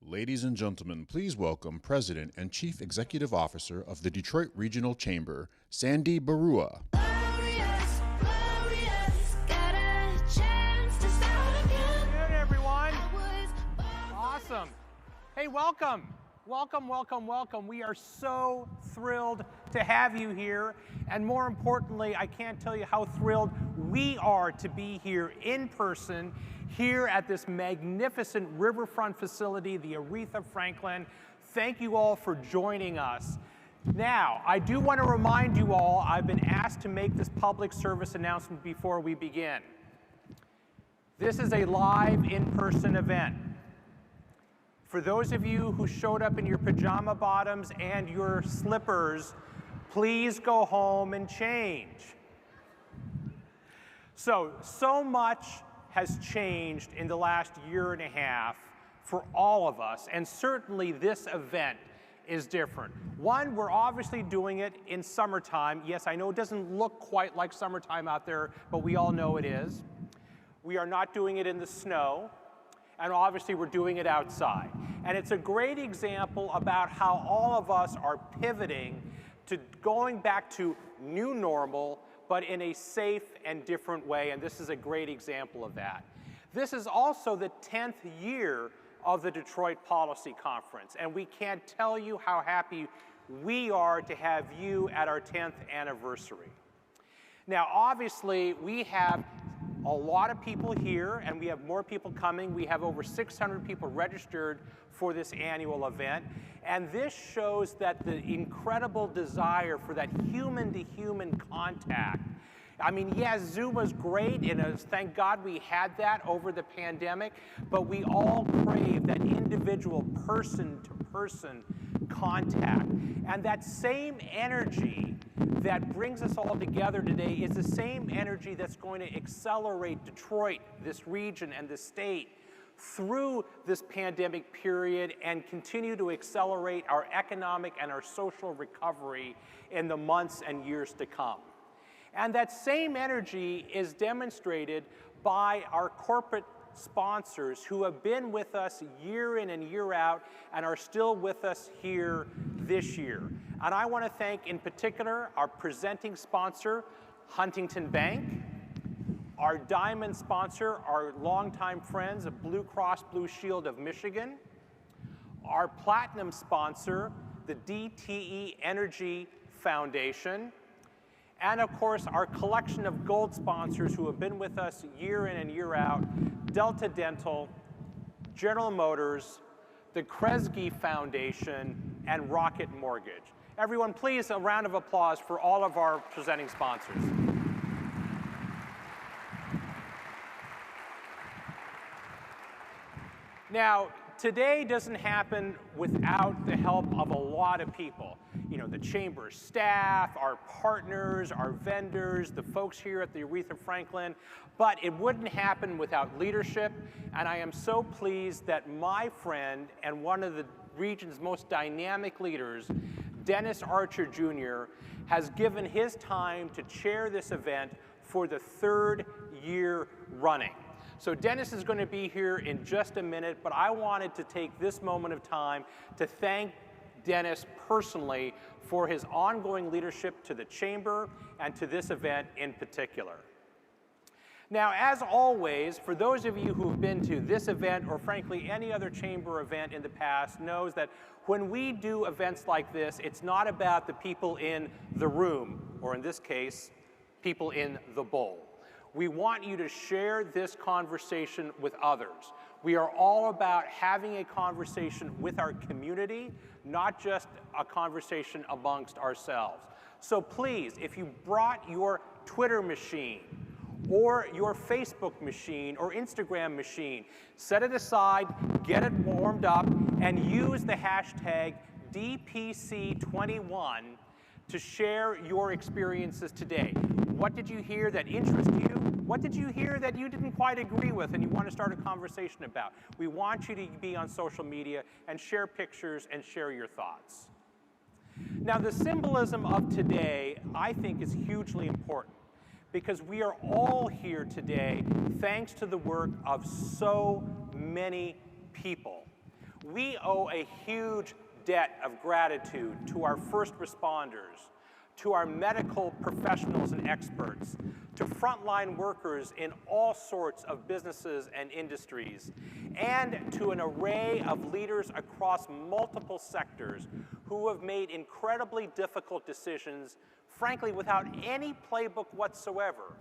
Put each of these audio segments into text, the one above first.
Ladies and gentlemen, please welcome President and Chief Executive Officer of the Detroit Regional Chamber, Sandy Baruah. Good, everyone. Awesome. Hey, welcome. Welcome, welcome, welcome. We are so thrilled to have you here. And more importantly, I can't tell you how thrilled we are to be here in person, here at this magnificent riverfront facility, the Aretha Franklin. Thank you all for joining us. Now, I do want to remind you all, I've been asked to make this public service announcement before we begin. This is a live in-person event. For those of you who showed up in your pajama bottoms and your slippers, please go home and change. So much has changed in the last year and a half for all of us, and certainly this event is different. One, we're obviously doing it in summertime. Yes, I know it doesn't look quite like summertime out there, but we all know it is. We are not doing it in the snow. And obviously we're doing it outside. And it's a great example about how all of us are pivoting to going back to new normal, but in a safe and different way, and this is a great example of that. This is also the 10th year of the Detroit Policy Conference, and we can't tell you how happy we are to have you at our 10th anniversary. Now, obviously, we have a lot of people here, and we have more people coming. We have over 600 people registered for this annual event, and this shows that the incredible desire for that human-to-human contact. I mean, yes, Zoom was great, and thank God we had that over the pandemic, but we all crave that individual person-to-person contact. And that same energy that brings us all together today is the same energy that's going to accelerate Detroit, this region, and the state through this pandemic period and continue to accelerate our economic and our social recovery in the months and years to come. And that same energy is demonstrated by our corporate sponsors who have been with us year in and year out and are still with us here this year. And I want to thank in particular our presenting sponsor, Huntington Bank, our diamond sponsor, our longtime friends of Blue Cross Blue Shield of Michigan, our platinum sponsor, the DTE Energy Foundation, and of course our collection of gold sponsors who have been with us year in and year out, Delta Dental, General Motors, the Kresge Foundation, and Rocket Mortgage. Everyone, please, a round of applause for all of our presenting sponsors. Now, today doesn't happen without the help of a lot of people. You know, the Chamber staff, our partners, our vendors, the folks here at the Aretha Franklin, but it wouldn't happen without leadership, and I am so pleased that my friend and one of the region's most dynamic leaders, Dennis Archer Jr., has given his time to chair this event for the 3rd year running. So Dennis is going to be here in just a minute, but I wanted to take this moment of time to thank Dennis personally for his ongoing leadership to the Chamber and to this event in particular. Now, as always, for those of you who've been to this event or frankly any other Chamber event in the past knows that when we do events like this, it's not about the people in the room, or in this case, people in the bowl. We want you to share this conversation with others. We are all about having a conversation with our community, not just a conversation amongst ourselves. So please, if you brought your Twitter machine, or your Facebook machine, or Instagram machine, set it aside, get it warmed up, and use the hashtag DPC21 to share your experiences today. What did you hear that interested you? What did you hear that you didn't quite agree with and you want to start a conversation about? We want you to be on social media and share pictures and share your thoughts. Now, the symbolism of today, I think, is hugely important because we are all here today thanks to the work of so many people. We owe a huge debt of gratitude to our first responders, to our medical professionals and experts, to frontline workers in all sorts of businesses and industries, and to an array of leaders across multiple sectors who have made incredibly difficult decisions, frankly, without any playbook whatsoever.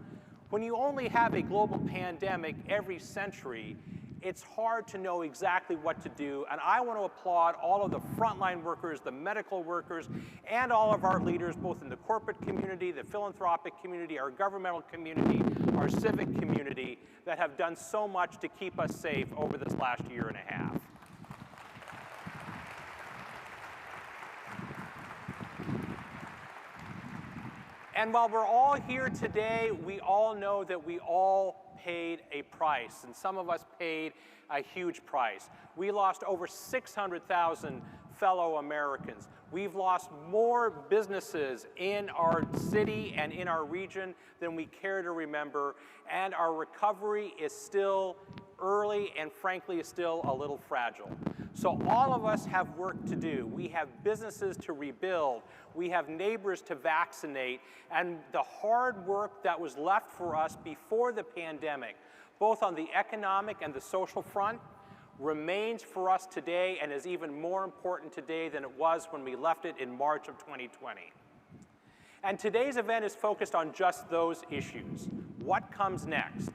When you only have a global pandemic every century, it's hard to know exactly what to do, and I want to applaud all of the frontline workers, the medical workers, and all of our leaders, both in the corporate community, the philanthropic community, our governmental community, our civic community, that have done so much to keep us safe over this last year and a half. And while we're all here today, we all know that we all paid a price, and some of us paid a huge price. We lost over 600,000 fellow Americans. We've lost more businesses in our city and in our region than we care to remember, and our recovery is still early and frankly is still a little fragile. So all of us have work to do. We have businesses to rebuild. We have neighbors to vaccinate. And the hard work that was left for us before the pandemic, both on the economic and the social front, remains for us today and is even more important today than it was when we left it in March of 2020. And today's event is focused on just those issues. What comes next?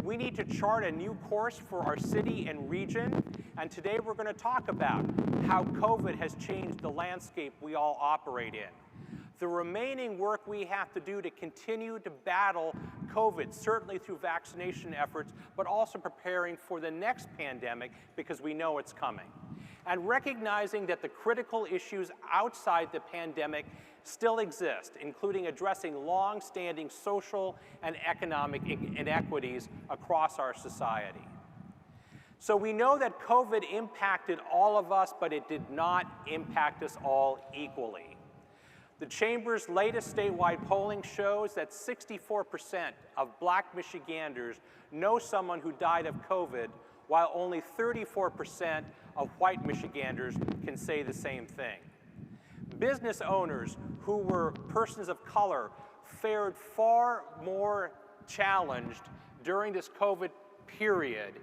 We need to chart a new course for our city and region, and today we're going to talk about how COVID has changed the landscape we all operate in. The remaining work we have to do to continue to battle COVID, certainly through vaccination efforts, but also preparing for the next pandemic because we know it's coming. And recognizing that the critical issues outside the pandemic still exist, including addressing long-standing social and economic inequities across our society. So we know that COVID impacted all of us, but it did not impact us all equally. The Chamber's latest statewide polling shows that 64% of Black Michiganders know someone who died of COVID, while only 34% of white Michiganders can say the same thing. Business owners who were persons of color fared far more challenged during this COVID period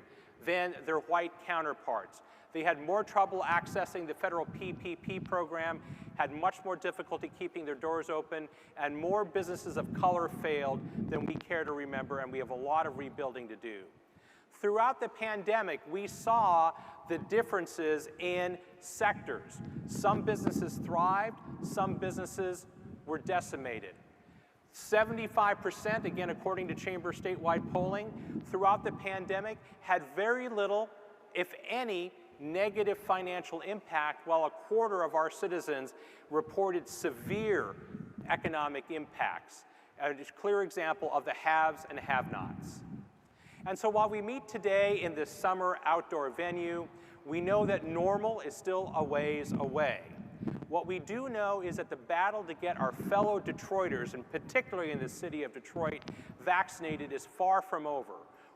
than their white counterparts. They had more trouble accessing the federal PPP program, had much more difficulty keeping their doors open, and more businesses of color failed than we care to remember, and we have a lot of rebuilding to do. Throughout the pandemic, we saw the differences in sectors. Some businesses thrived, some businesses were decimated. 75%, again according to Chamber statewide polling, throughout the pandemic had very little, if any, negative financial impact, while a quarter of our citizens reported severe economic impacts. A clear example of the haves and have-nots. And so while we meet today in this summer outdoor venue, we know that normal is still a ways away. What we do know is that the battle to get our fellow Detroiters, and particularly in the city of Detroit, vaccinated is far from over.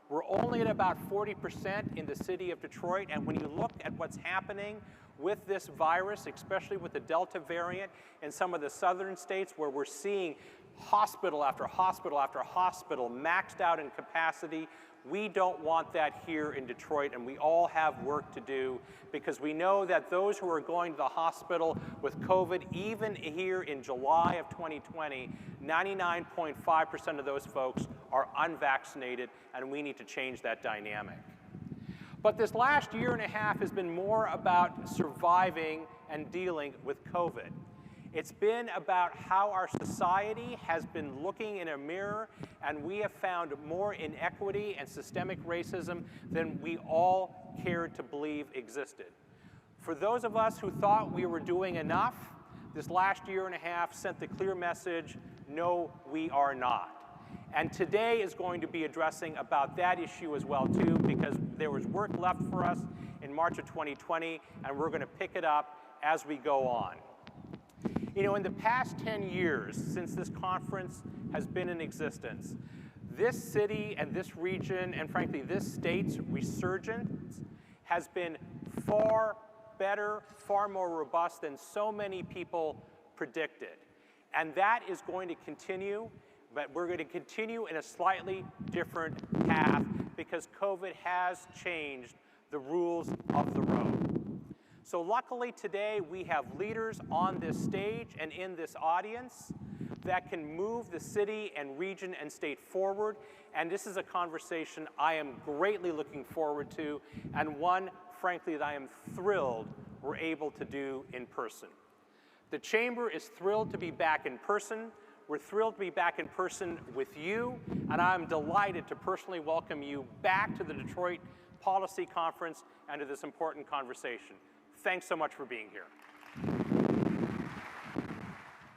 We're only at about 40% in the city of Detroit, and when you look at what's happening with this virus, especially with the Delta variant in some of the southern states where we're seeing hospital after hospital after hospital maxed out in capacity, we don't want that here in Detroit, and we all have work to do because we know that those who are going to the hospital with COVID, even here in July of 2020, 99.5% of those folks are unvaccinated, and we need to change that dynamic. But this last year and a half has been more about surviving and dealing with COVID. It's been about how our society has been looking in a mirror, and we have found more inequity and systemic racism than we all cared to believe existed. For those of us who thought we were doing enough, this last year and a half sent the clear message, no, we are not. And today is going to be addressing about that issue as well too, because there was work left for us in March of 2020, and we're going to pick it up as we go on. You know, in the past 10 years since this conference has been in existence, this city and this region, and frankly this state's resurgence has been far better, far more robust than so many people predicted. And that is going to continue, but we're going to continue in a slightly different path because COVID has changed the rules of the road. So luckily today we have leaders on this stage and in this audience that can move the city and region and state forward. And this is a conversation I am greatly looking forward to, and one, frankly, that I am thrilled we're able to do in person. The Chamber is thrilled to be back in person. We're thrilled to be back in person with you, and I'm delighted to personally welcome you back to the Detroit Policy Conference and to this important conversation. Thanks so much for being here.